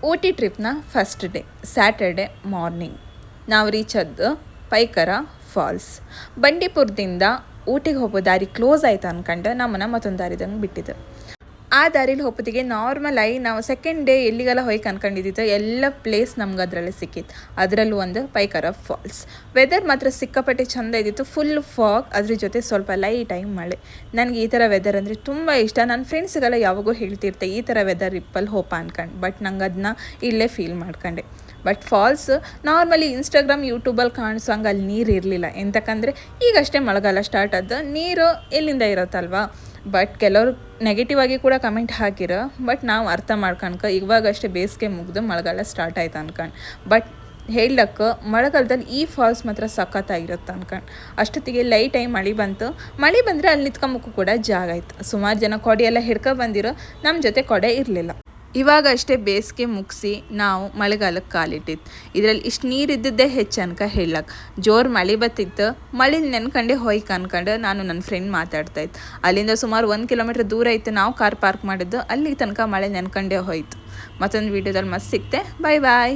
ಊಟಿ ಟ್ರಿಪ್ನ first day Saturday morning ನಾವು reach ಆದ್ದು ಪೈಕರ ಫಾಲ್ಸ್. ಬಂಡೀಪುರದಿಂದ ಊಟಿಗೆ ಹೋಗೋ ದಾರಿ ಕ್ಲೋಸ್ ಆಯ್ತು ಅನ್ಕೊಂಡು ನಮ್ಮನ್ನು ಮತ್ತೊಂದು ದಾರಿದಂಗೆ ಬಿಟ್ಟಿದ್ದು. ಆ ದಾರಿಲಿ ಹೋಗೋದಿಗೆ ನಾರ್ಮಲ್ ಆಗಿ ನಾವು ಸೆಕೆಂಡ್ ಡೇ ಎಲ್ಲಿಗೆಲ್ಲ ಹೋಯ್ಕೆ ಅನ್ಕೊಂಡಿದ್ದಿತ್ತು ಎಲ್ಲ ಪ್ಲೇಸ್ ನಮ್ಗೆ ಅದರಲ್ಲಿ ಸಿಕ್ಕಿತ್ತು. ಅದರಲ್ಲೂ ಒಂದು ಪೈಕರ ಫಾಲ್ಸ್. ವೆದರ್ ಮಾತ್ರ ಸಿಕ್ಕಾಪಟ್ಟೆ ಚೆಂದ ಇದ್ದಿತ್ತು. ಫುಲ್ ಫಾಗ್, ಅದ್ರ ಜೊತೆ ಸ್ವಲ್ಪ ಲೈಟಾಗಿ ಮಳೆ. ನನಗೆ ಈ ಥರ ವೆದರ್ ಅಂದರೆ ತುಂಬ ಇಷ್ಟ. ನನ್ನ ಫ್ರೆಂಡ್ಸ್ಗೆಲ್ಲ ಯಾವಾಗೂ ಹೇಳ್ತಿರ್ತೆ ಈ ಥರ ವೆದರ್ ಇಪ್ಪಲ್ಲಿ ಹೋಪ ಅನ್ಕೊಂಡು. ಬಟ್ ನಂಗೆ ಅದನ್ನ ಇಲ್ಲೇ ಫೀಲ್ ಮಾಡ್ಕೊಂಡೆ. ಬಟ್ ಫಾಲ್ಸ್ ನಾರ್ಮಲಿ ಇನ್ಸ್ಟಾಗ್ರಾಮ್ ಯೂಟ್ಯೂಬಲ್ಲಿ ಕಾಣಿಸೋ ಹಂಗೆ ಅಲ್ಲಿ ನೀರು ಇರಲಿಲ್ಲ. ಎಂತಕ್ಕಂದರೆ ಈಗಷ್ಟೇ ಮಳೆಗಾಲ ಸ್ಟಾರ್ಟ್ ಆದ ನೀರು ಎಲ್ಲಿಂದ ಇರುತ್ತಲ್ವಾ. ಬಟ್ ಕೆಲವರು ನೆಗೆಟಿವ್ ಆಗಿ ಕೂಡ ಕಮೆಂಟ್ ಹಾಕಿರೋ. ಬಟ್ ನಾವು ಅರ್ಥ ಮಾಡ್ಕೊಳ್ಕ ಇವಾಗಷ್ಟೇ ಬೇಸಿಗೆ ಮುಗಿದು ಮಳೆಗಾಲ ಸ್ಟಾರ್ಟ್ ಆಯ್ತು ಅನ್ಕೊಂಡು. ಬಟ್ ಹೇಳಕ್ಕೆ ಮಳೆಗಾಲದಲ್ಲಿ ಈ ಫಾಲ್ಸ್ ಮಾತ್ರ ಸಖತ್ತಾಗಿರುತ್ತೆ ಅನ್ಕೊಂಡು. ಅಷ್ಟೊತ್ತಿಗೆ ಲೈಟಾಗಿ ಮಳೆ ಬಂತು. ಮಳೆ ಬಂದರೆ ಅಲ್ಲಿ ನಿಂತ್ಕೊಂಬಕ್ಕೂ ಕೂಡ ಜಾಗ ಆಯ್ತು. ಸುಮಾರು ಜನ ಕೊಡೆ ಎಲ್ಲ ಹಿಡ್ಕೊ ಬಂದಿರೋ, ನಮ್ಮ ಜೊತೆ ಕೊಡೆ ಇರಲಿಲ್ಲ. ಇವಾಗ ಅಷ್ಟೇ ಬೇಸಿಗೆ ಮುಗಿಸಿ ನಾವು ಮಳೆಗಾಲಕ್ಕೆ ಕಾಲಿಟ್ಟಿತ್ತು. ಇದರಲ್ಲಿ ಇಷ್ಟು ನೀರಿದ್ದಿದ್ದೇ ಹೆಚ್ಚು ಅನ್ಕ ಹೇಳಕ್ಕೆ. ಜೋರು ಮಳೆ ಬತ್ತಿತ್ತು. ಮಳೆ ನೆನ್ಕೊಂಡೆ ಹೋಯ್ಕೆ ಅನ್ಕೊಂಡು ನಾನು ನನ್ನ ಫ್ರೆಂಡ್ ಮಾತಾಡ್ತಾಯಿತ್ತು. ಅಲ್ಲಿಂದ ಸುಮಾರು 1 ಕಿಲೋಮೀಟ್ರ್ ದೂರ ಇತ್ತು ನಾವು ಕಾರ್ ಪಾರ್ಕ್ ಮಾಡಿದ್ದು. ಅಲ್ಲಿ ತನಕ ಮಳೆ ನೆನ್ಕೊಂಡೇ ಹೋಯ್ತು. ಮತ್ತೊಂದು ವೀಡಿಯೋದಲ್ಲಿ ಮಸ್ತ್ ಸಿಕ್ತೆ. ಬಾಯ್ ಬಾಯ್.